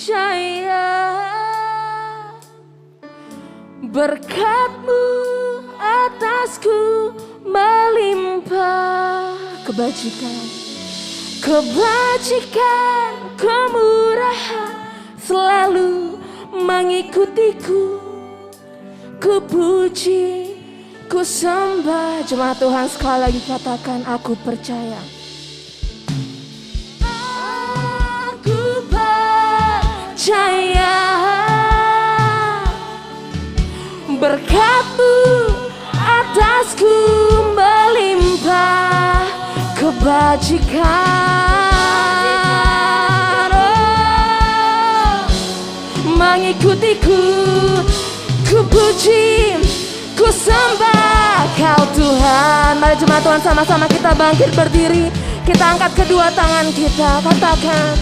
percaya berkat-Mu atasku melimpah. Kebajikan, kemurahan selalu mengikutiku. Ku puji, ku sembah. Jemaat Tuhan sekali lagi katakan, aku percaya. Aku percaya berkat-Mu atasku melimpah. Kebajikan mengikutiku. Ku puji, ku sembah Kau Tuhan. Mari jemaat Tuhan sama-sama kita bangkit berdiri. Kita angkat kedua tangan kita, katakan,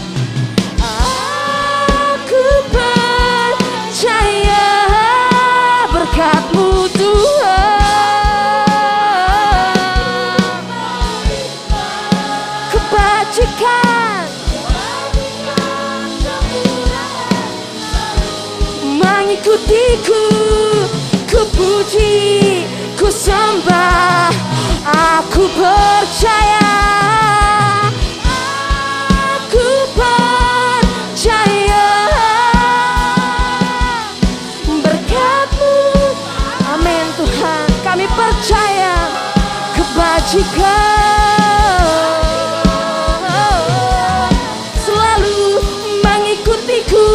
aku percaya berkat-Mu Tuhan. Kebajikan mengikutiku. Ku puji, ku sembah. Aku percaya. Aku percaya berkat-Mu. Amin Tuhan, kami percaya kebajikan selalu mengikutiku.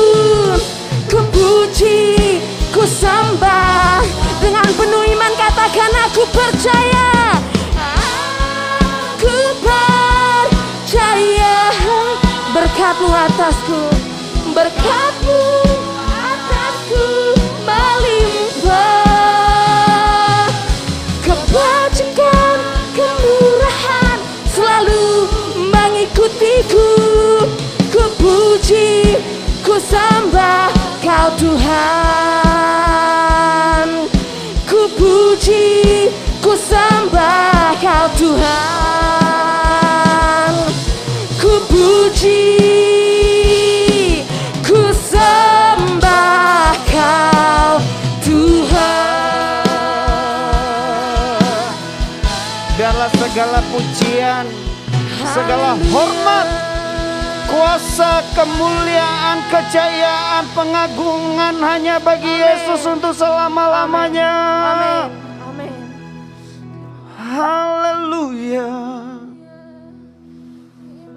Ku puji, ku sembah. Dengan penuh iman katakan, aku percaya. Aku percaya berkat-Mu atasku. Berkat-Mu atasku melimpah. Kebajikan, kemurahan selalu mengikutiku. Ku puji, ku sembah Kau Tuhan. Ku puji, ku sembah Kau Tuhan. Ku puji, ku sembah Kau Tuhan. Biarlah segala pujian, segala hormat, kuasa, kemuliaan, kejayaan, pengagungan hanya bagi Yesus untuk selama-lamanya. Amin. Amin. Haleluya.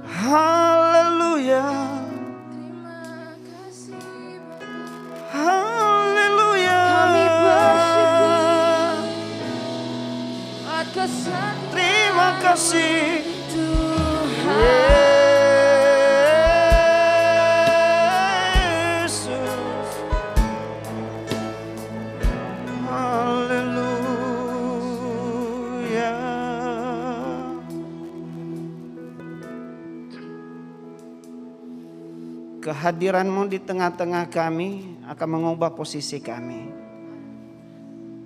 Haleluya. Haleluya. Kami bersyukur atas Terima kasih Tuhan. Yesus. Haleluya. Kehadiran-Mu di tengah-tengah kami akan mengubah posisi kami.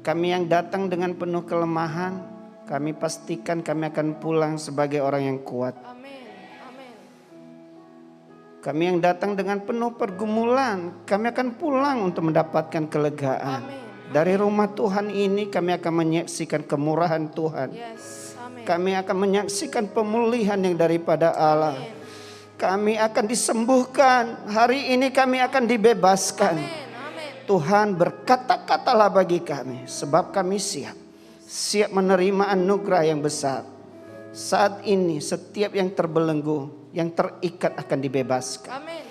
Kami yang datang dengan penuh kelemahan, kami pastikan kami akan pulang sebagai orang yang kuat. Amin. Amin. Kami yang datang dengan penuh pergumulan, kami akan pulang untuk mendapatkan kelegaan. Amin. Dari rumah Tuhan ini kami akan menyaksikan kemurahan Tuhan. Yes. Amin. Kami akan menyaksikan pemulihan yang daripada Allah. Amin. Kami akan disembuhkan. Hari ini kami akan dibebaskan. Amin. Amin. Tuhan berkata-katalah bagi kami, sebab kami siap menerima anugerah yang besar. Saat ini setiap yang terbelenggu, yang terikat akan dibebaskan. Amin.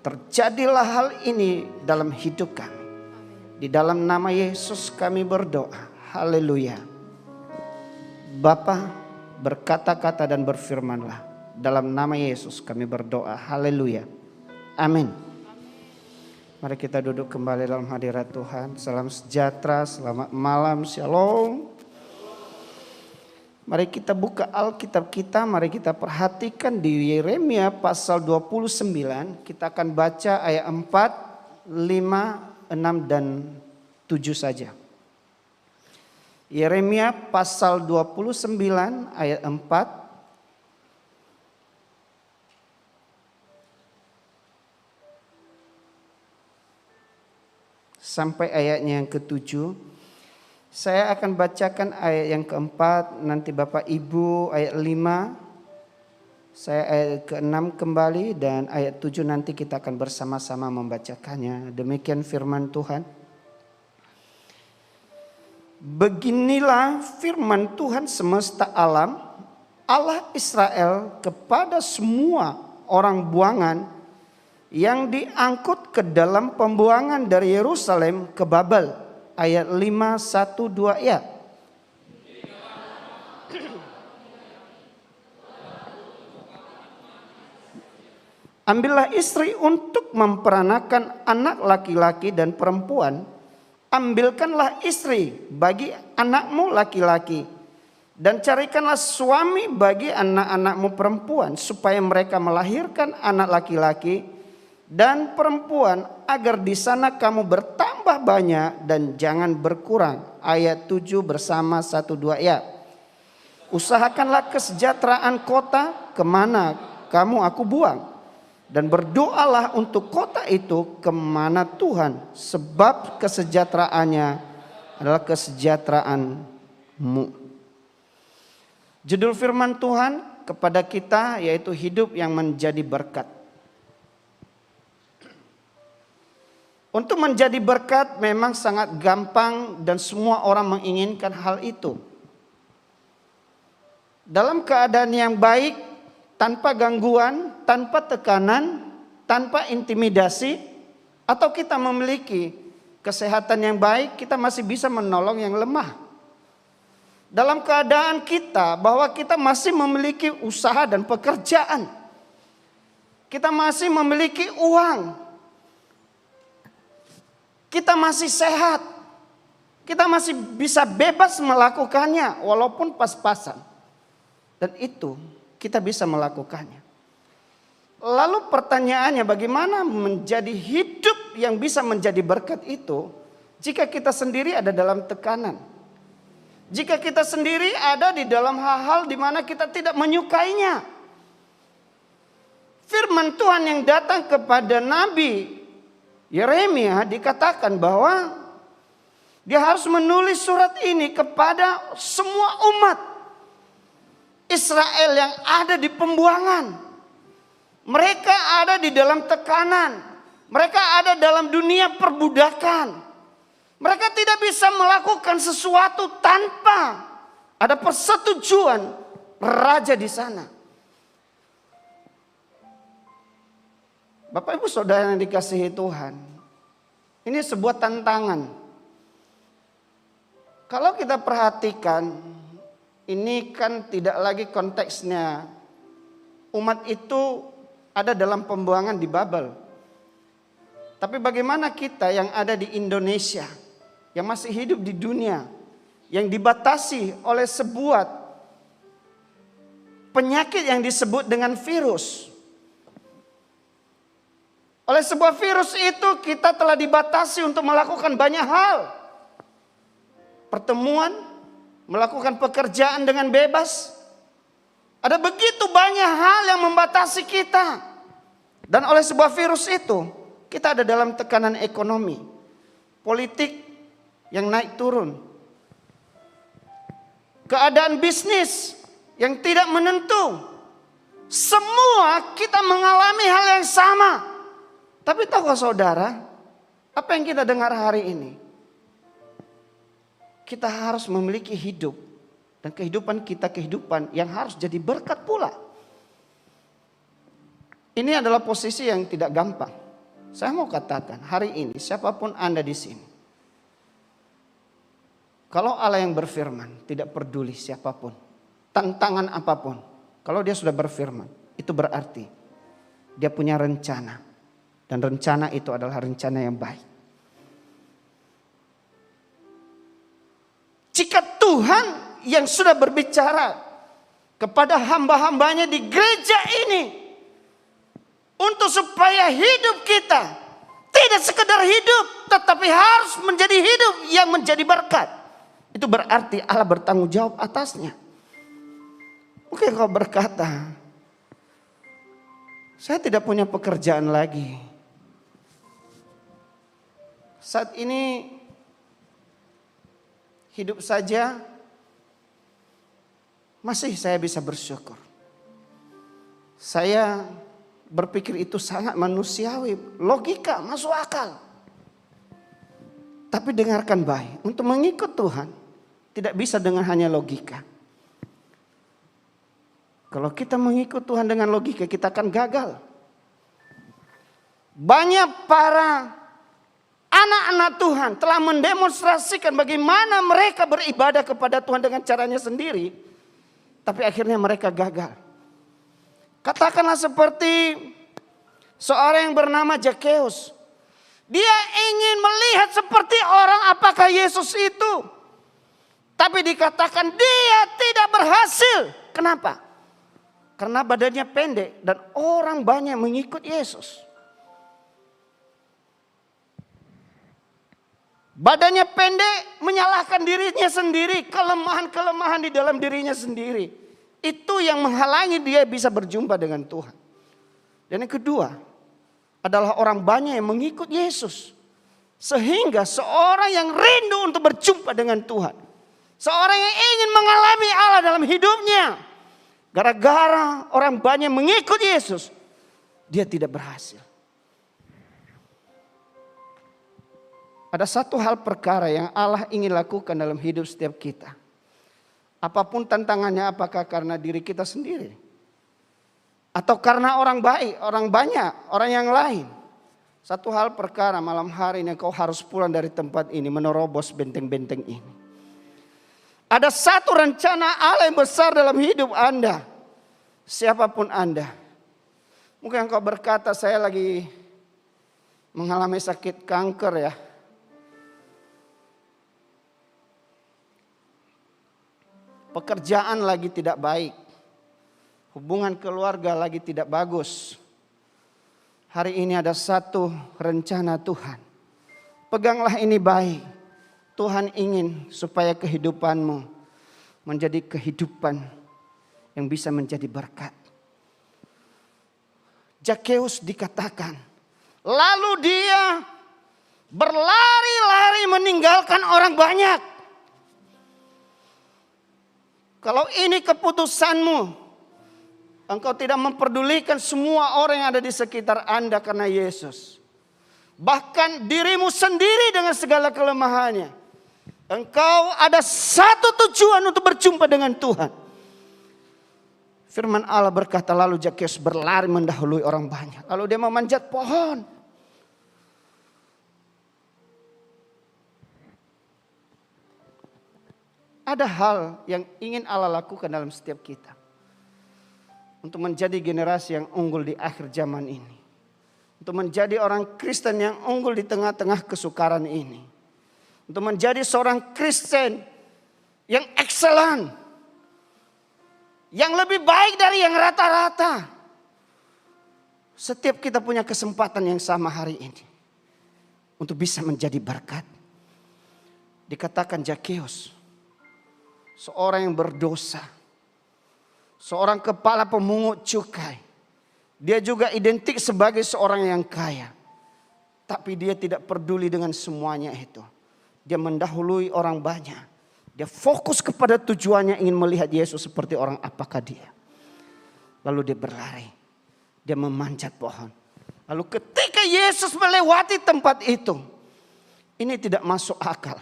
Terjadilah hal ini dalam hidup kami. Di dalam nama Yesus kami berdoa. Haleluya. Bapa, berkata-kata dan berfirmanlah. Dalam nama Yesus kami berdoa. Haleluya. Amin. Mari kita duduk kembali dalam hadirat Tuhan. Salam sejahtera, selamat malam, shalom. Mari kita buka Alkitab kita, mari kita perhatikan di Yeremia pasal 29. Kita akan baca ayat 4, 5, 6 dan 7 saja. Yeremia pasal 29 ayat 4. sampai ayatnya yang ke-7. Saya akan bacakan ayat yang ke-4, nanti Bapak Ibu ayat 5. Saya ayat ke-6 kembali dan ayat 7 nanti kita akan bersama-sama membacakannya. Demikian firman Tuhan. Beginilah firman Tuhan semesta alam, Allah Israel kepada semua orang buangan yang diangkut ke dalam pembuangan dari Yerusalem ke Babel. Ayat 5, 1, 2 ya. Ambillah istri untuk memperanakan anak laki-laki dan perempuan. Ambilkanlah istri bagi anakmu laki-laki. Dan carikanlah suami bagi anak-anakmu perempuan. Supaya mereka melahirkan anak laki-laki dan perempuan. Agar di sana kamu bertambah banyak dan jangan berkurang. Ayat 7 bersama 1, 2 ya. Usahakanlah kesejahteraan kota kemana kamu aku buang. Dan berdoalah untuk kota itu kemana Tuhan, sebab kesejahteraannya adalah kesejahteraanmu. Judul firman Tuhan kepada kita yaitu hidup yang menjadi berkat. Untuk menjadi berkat memang sangat gampang dan semua orang menginginkan hal itu. Dalam keadaan yang baik, tanpa gangguan, tanpa tekanan, tanpa intimidasi, atau kita memiliki kesehatan yang baik, kita masih bisa menolong yang lemah. Dalam keadaan kita bahwa kita masih memiliki usaha dan pekerjaan, kita masih memiliki uang, kita masih sehat, kita masih bisa bebas melakukannya walaupun pas-pasan. Dan itu kita bisa melakukannya. Lalu pertanyaannya, bagaimana menjadi hidup yang bisa menjadi berkat itu jika kita sendiri ada dalam tekanan? Jika kita sendiri ada di dalam hal-hal di mana kita tidak menyukainya. Firman Tuhan yang datang kepada Nabi Yeremia dikatakan bahwa dia harus menulis surat ini kepada semua umat Israel yang ada di pembuangan. Mereka ada di dalam tekanan. Mereka ada dalam dunia perbudakan. Mereka tidak bisa melakukan sesuatu tanpa ada persetujuan raja di sana. Bapak Ibu Saudara yang dikasihi Tuhan, ini sebuah tantangan. Kalau kita perhatikan, ini kan tidak lagi konteksnya umat itu ada dalam pembuangan di Babel. Tapi bagaimana kita yang ada di Indonesia, yang masih hidup di dunia, yang dibatasi oleh sebuah penyakit yang disebut dengan virus. Oleh sebuah virus itu kita telah dibatasi untuk melakukan banyak hal. Pertemuan, melakukan pekerjaan dengan bebas. Ada begitu banyak hal yang membatasi kita. Dan oleh sebuah virus itu, kita ada dalam tekanan ekonomi, politik yang naik turun, keadaan bisnis yang tidak menentu. Semua kita mengalami hal yang sama. Tapi tahukah saudara, apa yang kita dengar hari ini? Kita harus memiliki hidup dan kehidupan kita kehidupan yang harus jadi berkat pula. Ini adalah posisi yang tidak gampang. Saya mau katakan hari ini siapapun Anda di sini, kalau Allah yang berfirman tidak peduli siapapun, tantangan apapun, kalau dia sudah berfirman itu berarti dia punya rencana dan rencana itu adalah rencana yang baik. Jika Tuhan yang sudah berbicara kepada hamba-hambanya di gereja ini untuk supaya hidup kita tidak sekedar hidup tetapi harus menjadi hidup yang menjadi berkat, itu berarti Allah bertanggung jawab atasnya. Mungkin kau berkata, saya tidak punya pekerjaan lagi, Saat ini hidup saja masih saya bisa bersyukur. Saya berpikir itu sangat manusiawi, logika, masuk akal. Tapi dengarkan baik, untuk mengikut Tuhan tidak bisa dengan hanya logika. Kalau kita mengikut Tuhan dengan logika, kita akan gagal. Banyak para anak-anak Tuhan telah mendemonstrasikan bagaimana mereka beribadah kepada Tuhan dengan caranya sendiri. Tapi akhirnya mereka gagal. Katakanlah seperti seorang yang bernama Zakheus. Dia ingin melihat seperti orang apakah Yesus itu. Tapi dikatakan dia tidak berhasil. Kenapa? Karena badannya pendek dan orang banyak mengikut Yesus. Badannya pendek menyalahkan dirinya sendiri. Kelemahan-kelemahan di dalam dirinya sendiri. Itu yang menghalangi dia bisa berjumpa dengan Tuhan. Dan yang kedua adalah orang banyak yang mengikut Yesus. Sehingga seorang yang rindu untuk berjumpa dengan Tuhan. Seorang yang ingin mengalami Allah dalam hidupnya. Gara-gara orang banyak mengikut Yesus, dia tidak berhasil. Ada satu hal perkara yang Allah ingin lakukan dalam hidup setiap kita. Apapun tantangannya, apakah karena diri kita sendiri atau karena orang baik, orang banyak, orang yang lain. Satu hal perkara malam hari ini kau harus pulang dari tempat ini menerobos benteng-benteng ini. Ada satu rencana Allah yang besar dalam hidup Anda. Siapapun Anda. Mungkin engkau berkata saya lagi mengalami sakit kanker ya. Pekerjaan lagi tidak baik. Hubungan keluarga lagi tidak bagus. Hari ini ada satu rencana Tuhan. Peganglah ini baik. Tuhan ingin supaya kehidupanmu menjadi kehidupan yang bisa menjadi berkat. Zakheus dikatakan, lalu dia berlari-lari meninggalkan orang banyak. Kalau ini keputusanmu, engkau tidak memperdulikan semua orang yang ada di sekitar Anda karena Yesus. Bahkan dirimu sendiri dengan segala kelemahannya. Engkau ada satu tujuan untuk berjumpa dengan Tuhan. Firman Allah berkata, lalu Zakheus berlari mendahului orang banyak. Lalu dia memanjat pohon. Ada hal yang ingin Allah lakukan dalam setiap kita. Untuk menjadi generasi yang unggul di akhir zaman ini. Untuk menjadi orang Kristen yang unggul di tengah-tengah kesukaran ini. Untuk menjadi seorang Kristen yang excellent. Yang lebih baik dari yang rata-rata. Setiap kita punya kesempatan yang sama hari ini. Untuk bisa menjadi berkat. Dikatakan Zakheus. Seorang yang berdosa. Seorang kepala pemungut cukai. Dia juga identik sebagai seorang yang kaya. Tapi dia tidak peduli dengan semuanya itu. Dia mendahului orang banyak. Dia fokus kepada tujuannya ingin melihat Yesus seperti orang apakah dia. Lalu dia berlari. Dia memanjat pohon. Lalu ketika Yesus melewati tempat itu. Ini tidak masuk akal.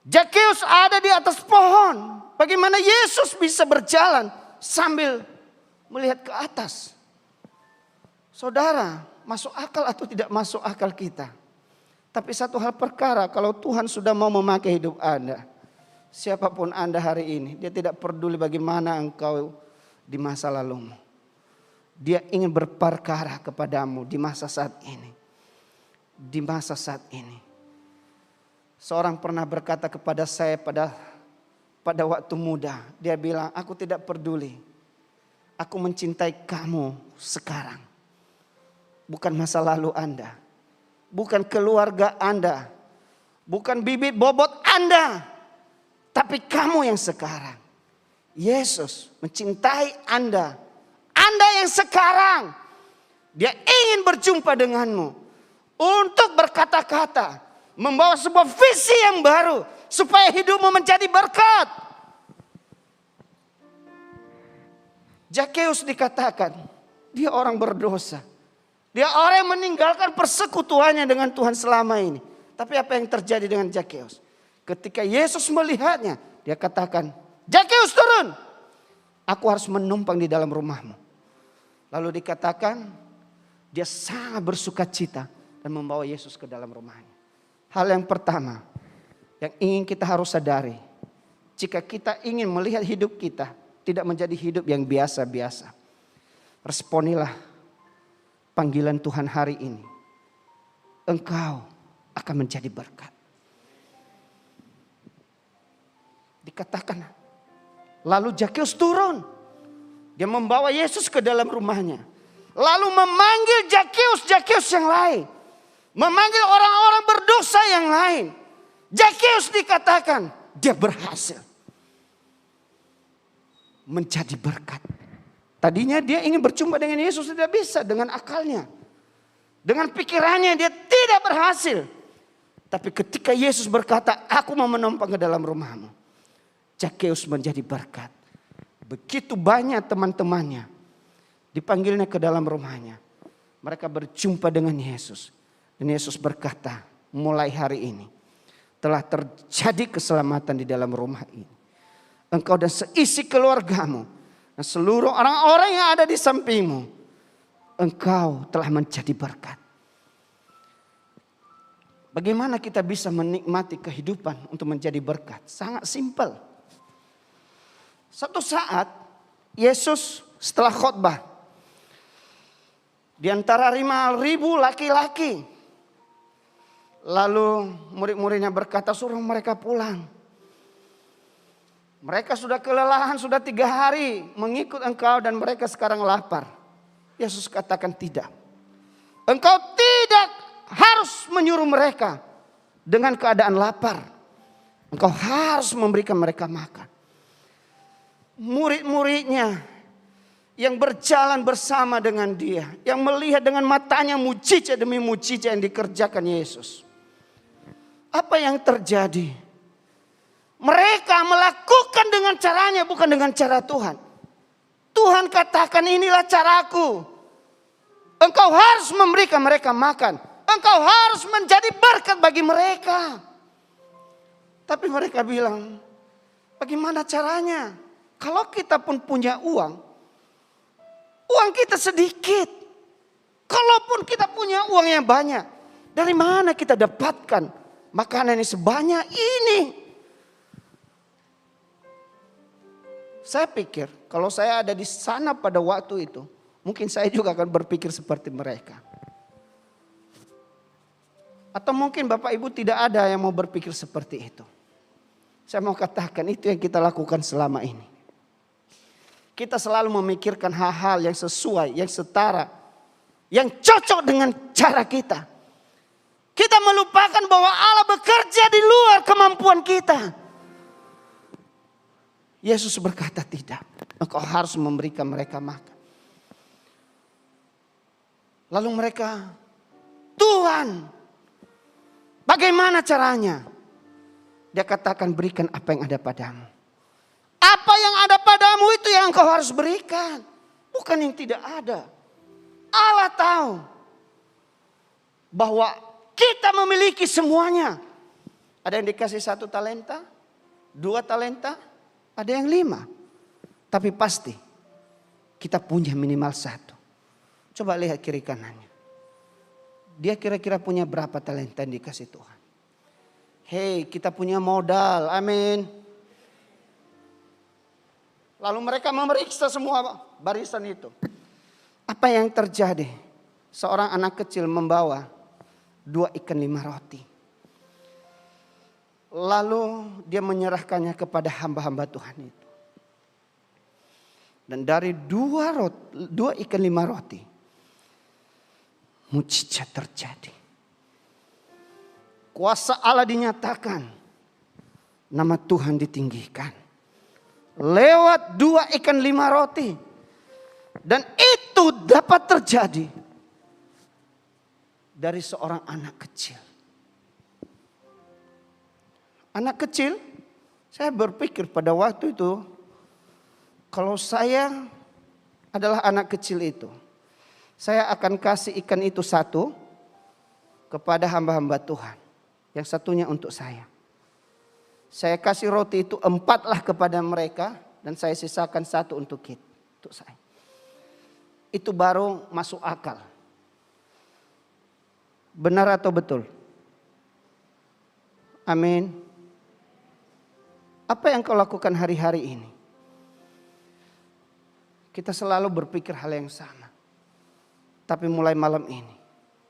Zakheus ada di atas pohon. Bagaimana Yesus bisa berjalan sambil melihat ke atas? Saudara, masuk akal atau tidak masuk akal kita? Tapi satu hal perkara, kalau Tuhan sudah mau memakai hidup Anda, siapapun Anda hari ini, dia tidak peduli bagaimana engkau di masa lalumu. Dia ingin berperkara kepadamu di masa saat ini. Di masa saat ini. Seorang pernah berkata kepada saya pada waktu muda. Dia bilang, aku tidak peduli. Aku mencintai kamu sekarang. Bukan masa lalu Anda. Bukan keluarga Anda. Bukan bibit bobot Anda. Tapi kamu yang sekarang. Yesus mencintai Anda. Anda yang sekarang. Dia ingin berjumpa denganmu. untuk berkata-kata, membawa sebuah visi yang baru supaya hidupmu menjadi berkat. Zakheus dikatakan dia orang berdosa. Dia orang yang meninggalkan persekutuannya dengan Tuhan selama ini. Tapi apa yang terjadi dengan Zakheus? Ketika Yesus melihatnya, dia katakan, "Zakheus, turun. Aku harus menumpang di dalam rumahmu." Lalu dikatakan dia sangat bersukacita dan membawa Yesus ke dalam rumahnya. Hal yang pertama yang ingin kita harus sadari, jika kita ingin melihat hidup kita tidak menjadi hidup yang biasa-biasa, responilah panggilan Tuhan hari ini. Engkau akan menjadi berkat. Dikatakan, lalu Zakheus turun. Dia membawa Yesus ke dalam rumahnya. Lalu memanggil Zakheus yang lain. Memanggil orang-orang berdosa yang lain. Zakheus dikatakan dia berhasil menjadi berkat. Tadinya dia ingin berjumpa dengan Yesus, tidak bisa dengan akalnya. Dengan pikirannya dia tidak berhasil. Tapi ketika Yesus berkata, "Aku mau menumpang ke dalam rumahmu," Zakheus menjadi berkat. Begitu banyak teman-temannya dipanggilnya ke dalam rumahnya. Mereka berjumpa dengan Yesus. Dan Yesus berkata, mulai hari ini telah terjadi keselamatan di dalam rumah ini. Engkau dan seisi keluargamu dan seluruh orang-orang yang ada di sampingmu, engkau telah menjadi berkat. Bagaimana kita bisa menikmati kehidupan untuk menjadi berkat? Sangat simpel. Satu saat Yesus setelah khotbah, di antara 5.000 laki-laki, lalu murid-muridnya berkata, "Suruh mereka pulang. Mereka sudah kelelahan, sudah 3 hari mengikut engkau dan mereka sekarang lapar." Yesus katakan, "Tidak. Engkau tidak harus menyuruh mereka dengan keadaan lapar. Engkau harus memberikan mereka makan." Murid-muridnya yang berjalan bersama dengan dia, yang melihat dengan matanya mujizat demi mujizat yang dikerjakan Yesus. Apa yang terjadi? Mereka melakukan dengan caranya, bukan dengan cara Tuhan. Tuhan katakan, "Inilah caraku. Engkau harus memberikan mereka makan. Engkau harus menjadi berkat bagi mereka." Tapi mereka bilang, "Bagaimana caranya? Kalau kita pun punya uang kita sedikit. Kalaupun kita punya uang yang banyak, dari mana kita dapatkan makanan yang sebanyak ini?" Saya pikir kalau saya ada di sana pada waktu itu, mungkin saya juga akan berpikir seperti mereka. Atau mungkin Bapak Ibu tidak ada yang mau berpikir seperti itu. Saya mau katakan itu yang kita lakukan selama ini. Kita selalu memikirkan hal-hal yang sesuai, yang setara, yang cocok dengan cara kita. Kita melupakan bahwa Allah bekerja di luar kemampuan kita. Yesus berkata, "Tidak, engkau harus memberikan mereka makan." Lalu mereka, "Tuhan, bagaimana caranya?" Dia katakan, "Berikan apa yang ada padamu." Apa yang ada padamu itu yang engkau harus berikan. Bukan yang tidak ada. Allah tahu bahwa kita memiliki semuanya. Ada yang dikasih 1 talenta, 2 talenta, ada yang 5. Tapi pasti kita punya minimal 1. Coba lihat kiri kanannya. Dia kira-kira punya berapa talenta yang dikasih Tuhan? Hei, kita punya modal, amin. Lalu mereka memeriksa semua barisan itu. Apa yang terjadi? Seorang anak kecil membawa 2 ikan 5 roti. Lalu dia menyerahkannya kepada hamba-hamba Tuhan itu. Dan dari 2 ikan 5 roti, mujizat terjadi. Kuasa Allah dinyatakan. Nama Tuhan ditinggikan. Lewat 2 ikan 5 roti. Dan itu dapat terjadi dari seorang anak kecil. Anak kecil, saya berpikir pada waktu itu, kalau saya adalah anak kecil itu, saya akan kasih ikan itu satu kepada hamba-hamba Tuhan. Yang satunya untuk saya. Saya kasih roti itu 4 lah kepada mereka. Dan saya sisakan 1 untuk saya. Itu baru masuk akal. Benar atau betul? Amin. Apa yang kau lakukan hari-hari ini? Kita selalu berpikir hal yang sama. Tapi mulai malam ini,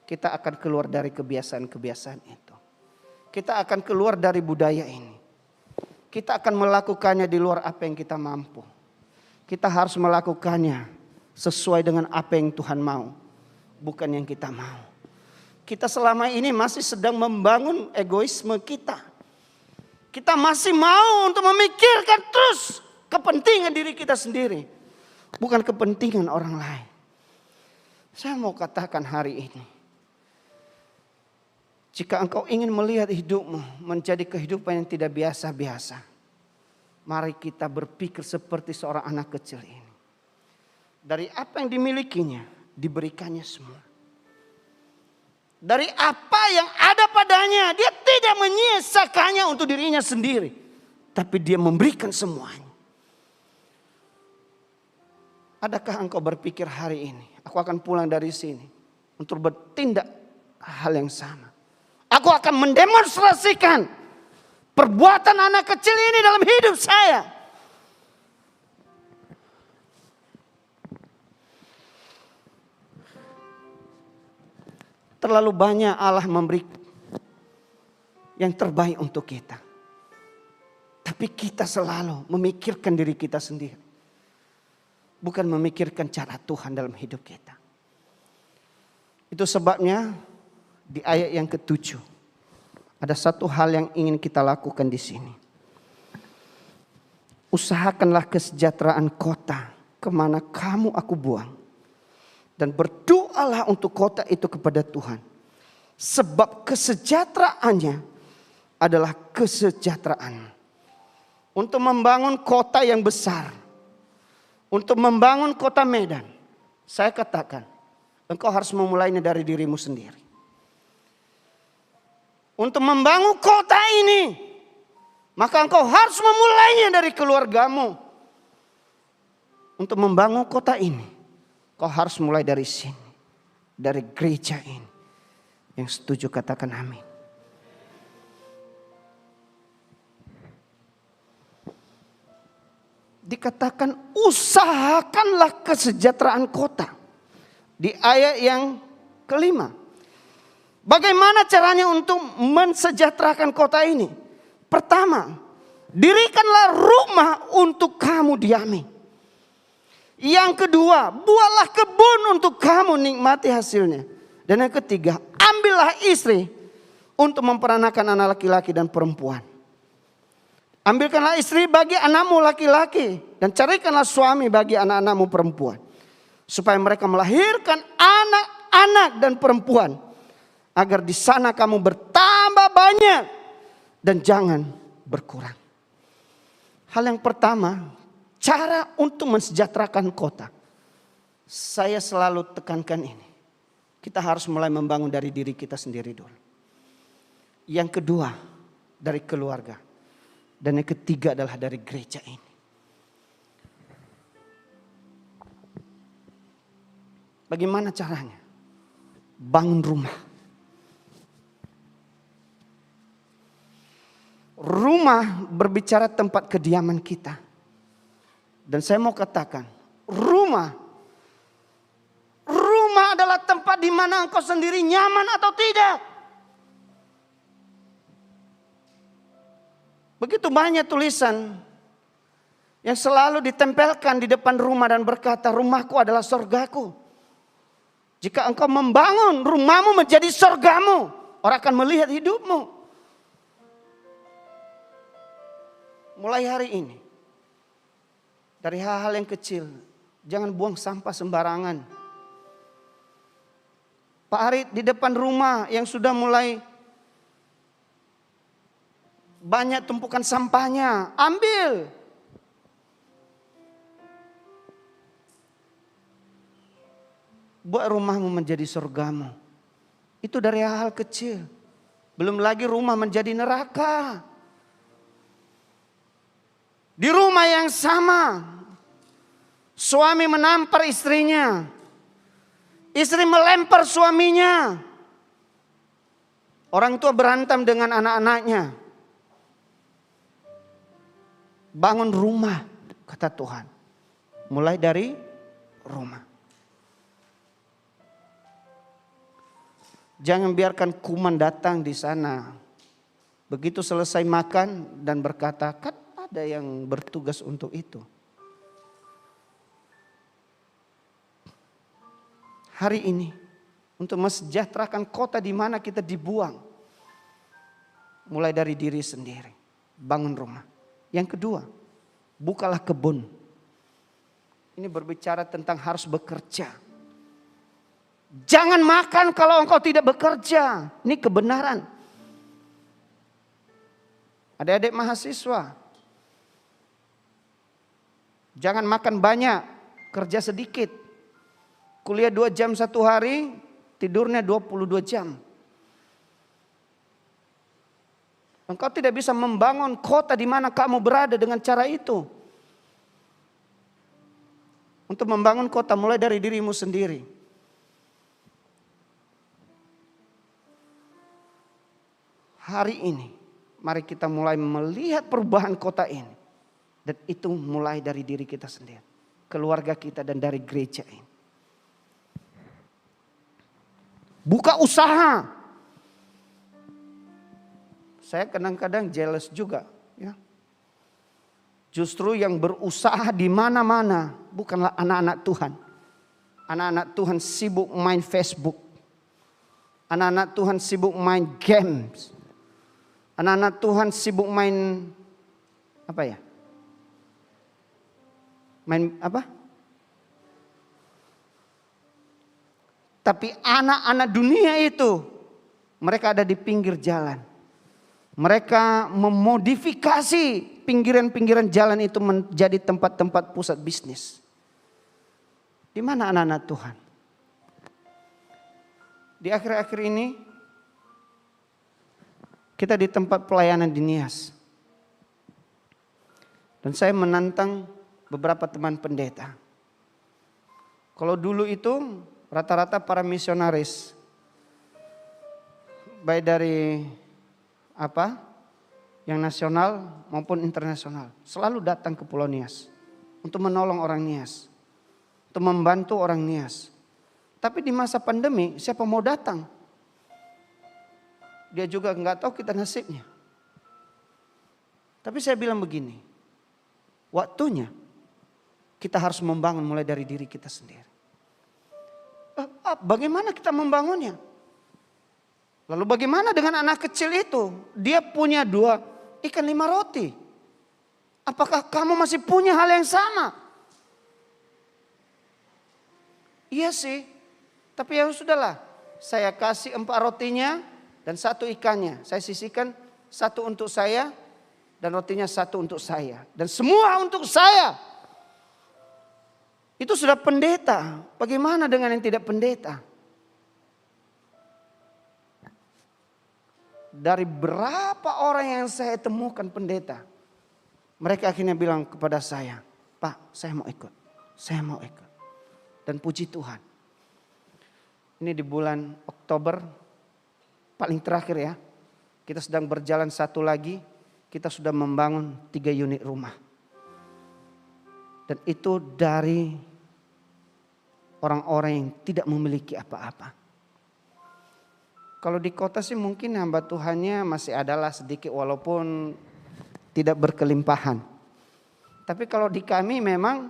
kita akan keluar dari kebiasaan-kebiasaan itu. Kita akan keluar dari budaya ini. Kita akan melakukannya di luar apa yang kita mampu. Kita harus melakukannya sesuai dengan apa yang Tuhan mau. Bukan yang kita mau. Kita selama ini masih sedang membangun egoisme kita. Kita masih mau untuk memikirkan terus kepentingan diri kita sendiri. Bukan kepentingan orang lain. Saya mau katakan hari ini. Jika engkau ingin melihat hidupmu menjadi kehidupan yang tidak biasa-biasa. Mari kita berpikir seperti seorang anak kecil ini. Dari apa yang dimilikinya, diberikannya semua. Dari apa yang ada padanya, dia tidak menyisakannya untuk dirinya sendiri. Tapi dia memberikan semuanya. Adakah engkau berpikir hari ini, aku akan pulang dari sini untuk bertindak hal yang sama. Aku akan mendemonstrasikan perbuatan anak kecil ini dalam hidup saya. Terlalu banyak Allah memberi yang terbaik untuk kita. Tapi kita selalu memikirkan diri kita sendiri. Bukan memikirkan cara Tuhan dalam hidup kita. Itu sebabnya di ayat yang ke-7 ada satu hal yang ingin kita lakukan di sini. Usahakanlah kesejahteraan kota kemana kamu aku buang. Dan berdoalah untuk kota itu kepada Tuhan. Sebab kesejahteraannya adalah kesejahteraan. Untuk membangun kota yang besar. Untuk membangun kota Medan. Saya katakan, engkau harus memulainya dari dirimu sendiri. Untuk membangun kota ini, maka engkau harus memulainya dari keluargamu. Untuk membangun kota ini, kau harus mulai dari sini. Dari gereja ini. Yang setuju katakan amin. Dikatakan usahakanlah kesejahteraan kota. Di ayat yang ke-5. Bagaimana caranya untuk mensejahterakan kota ini? Pertama, dirikanlah rumah untuk kamu diami. Yang kedua, buatlah kebun untuk kamu nikmati hasilnya. Dan yang ketiga, ambillah istri untuk memperanakan anak laki-laki dan perempuan. Ambilkanlah istri bagi anakmu laki-laki dan carikanlah suami bagi anak-anakmu perempuan. Supaya mereka melahirkan anak-anak dan perempuan. Agar di sana kamu bertambah banyak dan jangan berkurang. Hal yang pertama, cara untuk mensejahterakan kota. Saya selalu tekankan ini. Kita harus mulai membangun dari diri kita sendiri dulu. Yang kedua, dari keluarga. Dan yang ketiga adalah dari gereja ini. Bagaimana caranya? Bangun rumah. Rumah berbicara tempat kediaman kita. Dan saya mau katakan, rumah adalah tempat di mana engkau sendiri nyaman atau tidak. Begitu banyak tulisan yang selalu ditempelkan di depan rumah dan berkata, rumahku adalah sorgaku. Jika engkau membangun rumahmu menjadi sorgamu, orang akan melihat hidupmu. Mulai hari ini, dari hal-hal yang kecil, jangan buang sampah sembarangan. Pak Arit di depan rumah yang sudah mulai banyak tumpukan sampahnya, ambil. Buat rumahmu menjadi surgamu. Itu dari hal kecil. Belum lagi rumah menjadi neraka. Di rumah yang sama, suami menampar istrinya. Istri melempar suaminya. Orang tua berantem dengan anak-anaknya. Bangun rumah, kata Tuhan. Mulai dari rumah. Jangan biarkan kuman datang di sana. Begitu selesai makan dan berkata, kan ada yang bertugas untuk itu. Hari ini untuk mensejahterakan kota di mana kita dibuang. Mulai dari diri sendiri. Bangun rumah. Yang kedua, bukalah kebun. Ini berbicara tentang harus bekerja. Jangan makan kalau engkau tidak bekerja. Ini kebenaran. Adik-adik mahasiswa. Jangan makan banyak, kerja sedikit. Kuliah 2 jam 1 hari, tidurnya 22 jam. Engkau tidak bisa membangun kota di mana kamu berada dengan cara itu. Untuk membangun kota mulai dari dirimu sendiri. Hari ini, mari kita mulai melihat perubahan kota ini. Dan itu mulai dari diri kita sendiri. Keluarga kita dan dari gereja ini. Buka usaha. Saya kadang-kadang jealous juga. Ya. Justru yang berusaha di mana-mana bukanlah anak-anak Tuhan. Anak-anak Tuhan sibuk main Facebook. Anak-anak Tuhan sibuk main games. Anak-anak Tuhan sibuk main apa ya? Main apa? Tapi anak-anak dunia itu mereka ada di pinggir jalan. Mereka memodifikasi pinggiran-pinggiran jalan itu menjadi tempat-tempat pusat bisnis. Di mana anak-anak Tuhan? Di akhir-akhir ini kita di tempat pelayanan di Nias. Dan saya menantang beberapa teman pendeta. Kalau dulu itu rata-rata para misionaris, baik dari yang nasional maupun internasional, selalu datang ke Pulau Nias untuk menolong orang Nias, untuk membantu orang Nias. Tapi di masa pandemi siapa mau datang? Dia juga nggak tahu kita nasibnya. Tapi saya bilang begini, waktunya kita harus membangun mulai dari diri kita sendiri. Bagaimana kita membangunnya? Lalu bagaimana dengan anak kecil itu? Dia punya 2 ikan 5 roti. Apakah kamu masih punya hal yang sama? Iya sih. Tapi ya sudahlah. Saya kasih 4 rotinya dan 1 ikannya. Saya sisihkan 1 untuk saya dan rotinya 1 untuk saya. Dan semua untuk saya. Itu sudah pendeta. Bagaimana dengan yang tidak pendeta? Dari berapa orang yang saya temukan pendeta, mereka akhirnya bilang kepada saya, Pak, saya mau ikut. Saya mau ikut. Dan puji Tuhan. Ini di bulan Oktober, paling terakhir ya. Kita sedang berjalan 1 lagi, kita sudah membangun 3 unit rumah. Dan itu dari orang-orang yang tidak memiliki apa-apa. Kalau di kota sih mungkin hamba Tuhannya masih adalah sedikit walaupun tidak berkelimpahan. Tapi kalau di kami memang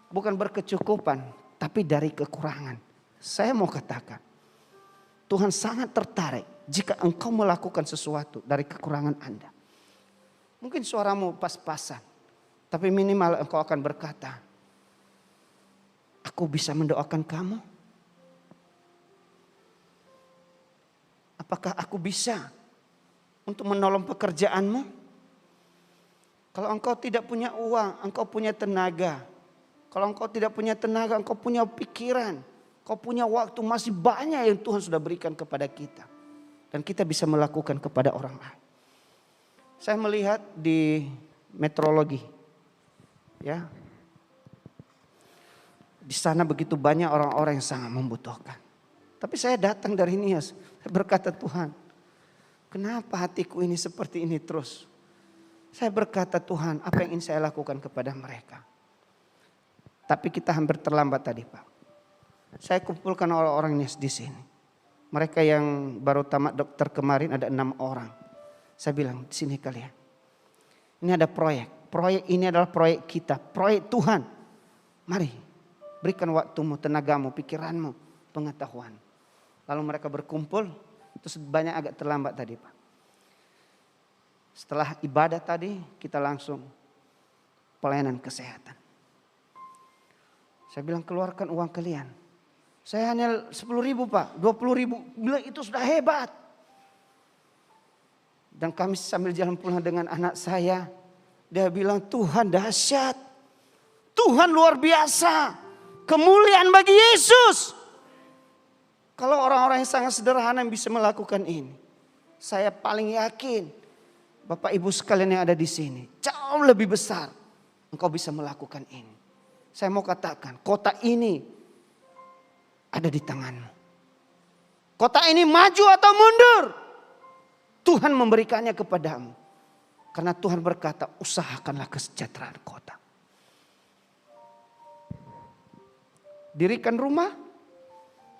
bukan berkecukupan, tapi dari kekurangan. Saya mau katakan, Tuhan sangat tertarik jika engkau melakukan sesuatu dari kekurangan Anda. Mungkin suaramu pas-pasan, tapi minimal engkau akan berkata, aku bisa mendoakan kamu. Apakah aku bisa untuk menolong pekerjaanmu? Kalau engkau tidak punya uang, engkau punya tenaga. Kalau engkau tidak punya tenaga, engkau punya pikiran. Engkau punya waktu, masih banyak yang Tuhan sudah berikan kepada kita. Dan kita bisa melakukan kepada orang lain. Saya melihat di meteorologi. Ya. Di sana begitu banyak orang-orang yang sangat membutuhkan. Tapi saya datang dari Nias. Saya berkata, Tuhan, kenapa hatiku ini seperti ini terus? Saya berkata, Tuhan, apa yang ingin saya lakukan kepada mereka? Tapi kita hampir terlambat tadi, Pak. Saya kumpulkan orang-orang Nias di sini. Mereka yang baru tamat dokter kemarin ada 6 orang. Saya bilang, di sini kalian. Ini ada proyek. Proyek ini adalah proyek kita, proyek Tuhan. Mari, berikan waktumu, tenagamu, pikiranmu, pengetahuan. Lalu mereka berkumpul, terus banyak agak terlambat tadi, Pak. Setelah ibadah tadi, kita langsung pelayanan kesehatan. Saya bilang, keluarkan uang kalian. Saya hanya 10.000, Pak, 20.000. Bilang itu sudah hebat. Dan kami sambil jalan pulang dengan anak saya, dia bilang, Tuhan dahsyat. Tuhan luar biasa. Kemuliaan bagi Yesus. Kalau orang-orang yang sangat sederhana yang bisa melakukan ini, saya paling yakin Bapak Ibu sekalian yang ada di sini jauh lebih besar engkau bisa melakukan ini. Saya mau katakan, kota ini ada di tanganmu. Kota ini maju atau mundur, Tuhan memberikannya kepadamu. Karena Tuhan berkata, usahakanlah kesejahteraan kota. Dirikan rumah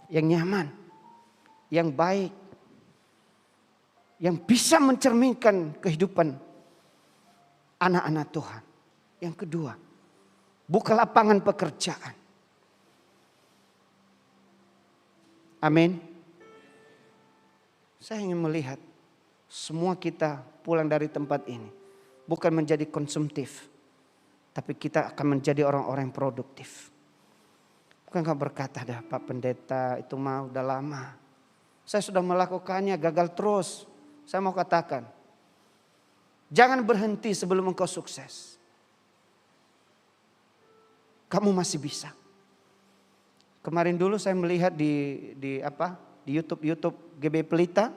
yang nyaman, yang baik, yang bisa mencerminkan kehidupan anak-anak Tuhan. Yang kedua, buka lapangan pekerjaan. Amin. Saya ingin melihat semua kita pulang dari tempat ini bukan menjadi konsumtif, tapi kita akan menjadi orang-orang yang produktif. Bukan kau berkata, dah Pak Pendeta itu mah udah lama. Saya sudah melakukannya, gagal terus. Saya mau katakan, jangan berhenti sebelum engkau sukses. Kamu masih bisa. Kemarin dulu saya melihat di YouTube GB Pelita.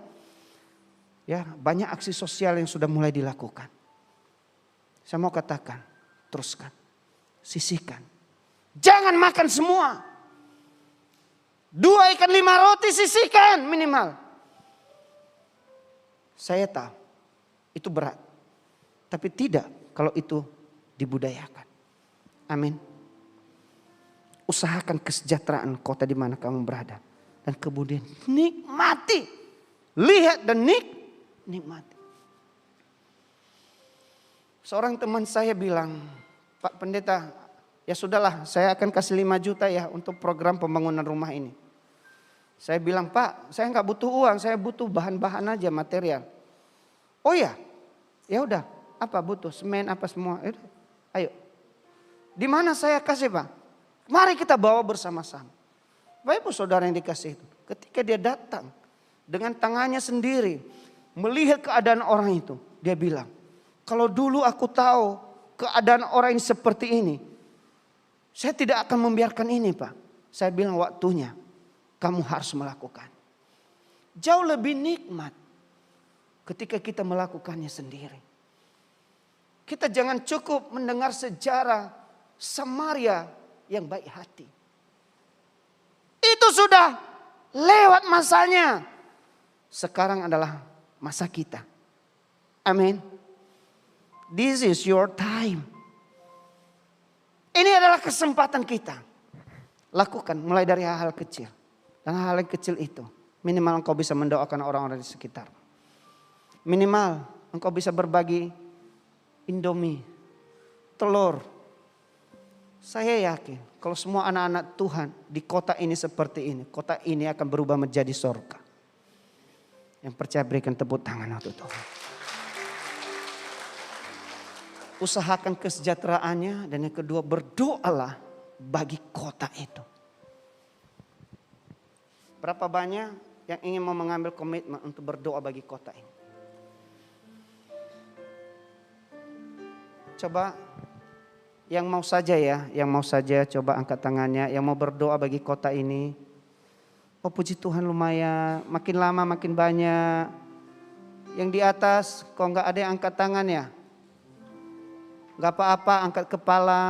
Ya, banyak aksi sosial yang sudah mulai dilakukan. Saya mau katakan, teruskan, sisihkan. Jangan makan semua. 2 ikan 5 roti sisihkan minimal. Saya tahu itu berat. Tapi tidak kalau itu dibudayakan. Amin. Usahakan kesejahteraan kota di mana kamu berada. Dan kemudian nikmati. Lihat dan nikmati. Seorang teman saya bilang, Pak Pendeta, ya sudahlah saya akan kasih 5 juta ya untuk program pembangunan rumah ini. Saya bilang, Pak, saya nggak butuh uang, saya butuh bahan-bahan aja, material. Oh ya, ya udah, apa butuh semen apa semua? Yaudah, ayo. Di mana saya kasih, Pak? Mari kita bawa bersama-sama. Bapak Ibu saudara yang dikasih itu, ketika dia datang dengan tangannya sendiri melihat keadaan orang itu, dia bilang, kalau dulu aku tahu keadaan orang ini seperti ini, saya tidak akan membiarkan ini, Pak. Saya bilang waktunya kamu harus melakukan. Jauh lebih nikmat ketika kita melakukannya sendiri. Kita jangan cukup mendengar sejarah Samaria yang baik hati. Itu sudah lewat masanya. Sekarang adalah masa kita. Amin. This is your time. Ini adalah kesempatan kita. Lakukan mulai dari hal-hal kecil. Dan hal-hal yang kecil itu minimal engkau bisa mendoakan orang-orang di sekitar. Minimal engkau bisa berbagi Indomie, telur. Saya yakin kalau semua anak-anak Tuhan di kota ini seperti ini, kota ini akan berubah menjadi surga. Yang percaya berikan tepuk tangan untuk Tuhan. Usahakan kesejahteraannya, dan yang kedua berdoalah bagi kota itu. Berapa banyak yang ingin mau mengambil komitmen untuk berdoa bagi kota ini? Coba yang mau saja ya, yang mau saja coba angkat tangannya, yang mau berdoa bagi kota ini. Oh puji Tuhan lumayan, makin lama makin banyak. Yang di atas kok nggak ada yang angkat tangan ya? Nggak apa-apa, angkat kepala.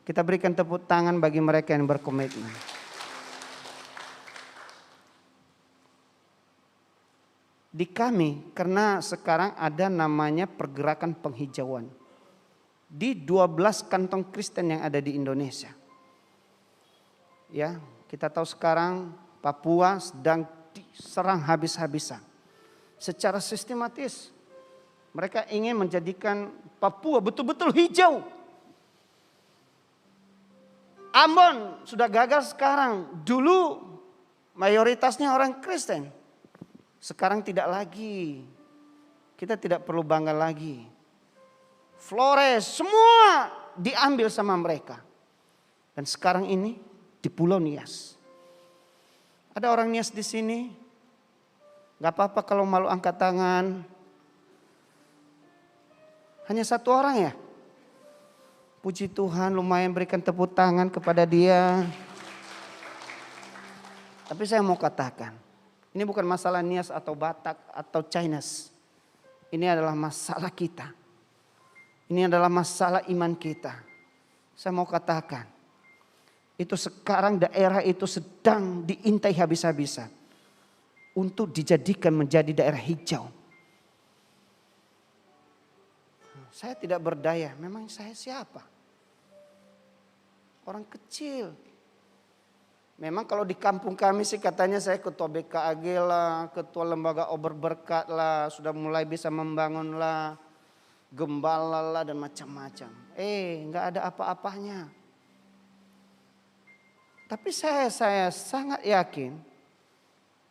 Kita berikan tepuk tangan bagi mereka yang berkomitmen. Di kami, karena sekarang ada namanya pergerakan penghijauan. Di 12 kantong Kristen yang ada di Indonesia. Ya, kita tahu sekarang Papua sedang diserang habis-habisan. Secara sistematis. Mereka ingin menjadikan Papua betul-betul hijau. Ambon sudah gagal sekarang. Dulu mayoritasnya orang Kristen. Sekarang tidak lagi. Kita tidak perlu bangga lagi. Flores semua diambil sama mereka. Dan sekarang ini di Pulau Nias. Ada orang Nias di sini? Gak apa-apa kalau malu angkat tangan. Hanya satu orang ya? Puji Tuhan, lumayan berikan tepuk tangan kepada dia. Tapi saya mau katakan, ini bukan masalah Nias atau Batak atau Chinese. Ini adalah masalah kita. Ini adalah masalah iman kita. Saya mau katakan, itu sekarang daerah itu sedang diintai habis-habisan. Untuk dijadikan menjadi daerah hijau. Saya tidak berdaya, memang saya siapa? Orang kecil. Memang kalau di kampung kami sih katanya saya ketua BKAG lah, ketua lembaga Ober Berkat lah, sudah mulai bisa membangun lah, gembala lah dan macam-macam. Nggak ada apa-apanya. Tapi saya sangat yakin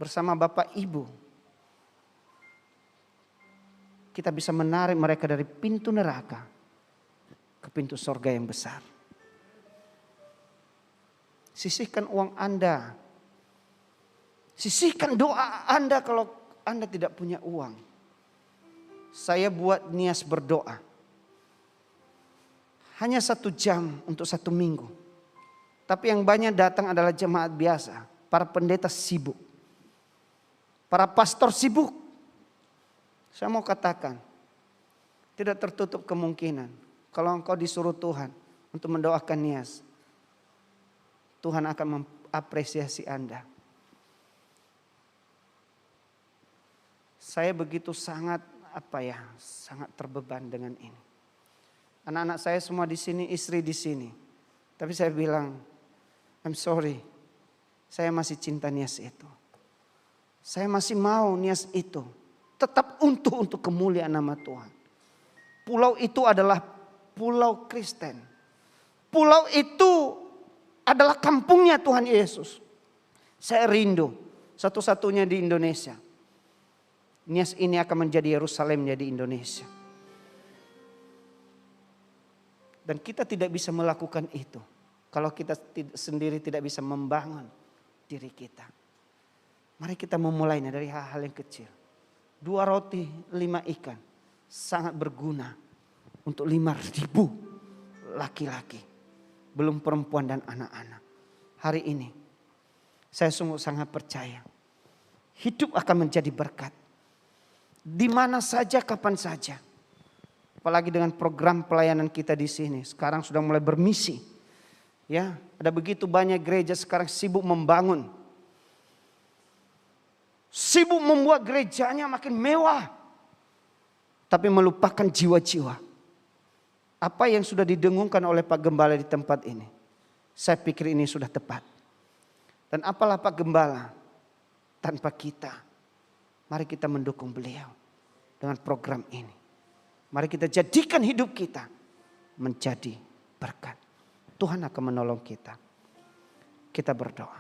bersama Bapak Ibu kita bisa menarik mereka dari pintu neraka ke pintu sorga yang besar. Sisihkan uang Anda. Sisihkan doa Anda kalau Anda tidak punya uang. Saya buat Nias berdoa. Hanya 1 jam untuk 1 minggu. Tapi yang banyak datang adalah jemaat biasa. Para pendeta sibuk. Para pastor sibuk. Saya mau katakan. Tidak tertutup kemungkinan. Kalau engkau disuruh Tuhan untuk mendoakan Nias. Tuhan akan mengapresiasi Anda. Saya begitu sangat sangat terbeban dengan ini. Anak-anak saya semua di sini, istri di sini. Tapi saya bilang, I'm sorry. Saya masih cinta Nias itu. Saya masih mau Nias itu tetap untuk kemuliaan nama Tuhan. Pulau itu adalah pulau Kristen. Pulau itu adalah kampungnya Tuhan Yesus. Saya rindu satu-satunya di Indonesia. Nias ini akan menjadi Yerusalemnya di Indonesia. Dan kita tidak bisa melakukan itu kalau kita sendiri tidak bisa membangun diri kita. Mari kita memulainya dari hal-hal yang kecil. 2 roti, 5 ikan sangat berguna untuk 5.000 laki-laki. Belum perempuan dan anak-anak. Hari ini saya sungguh sangat percaya. Hidup akan menjadi berkat. Di mana saja, kapan saja. Apalagi dengan program pelayanan kita di sini. Sekarang sudah mulai bermisi. Ya, ada begitu banyak gereja sekarang sibuk membangun. Sibuk membuat gerejanya makin mewah. Tapi melupakan jiwa-jiwa. Apa yang sudah didengungkan oleh Pak Gembala di tempat ini. Saya pikir ini sudah tepat. Dan apalah Pak Gembala tanpa kita. Mari kita mendukung beliau dengan program ini. Mari kita jadikan hidup kita menjadi berkat. Tuhan akan menolong kita. Kita berdoa.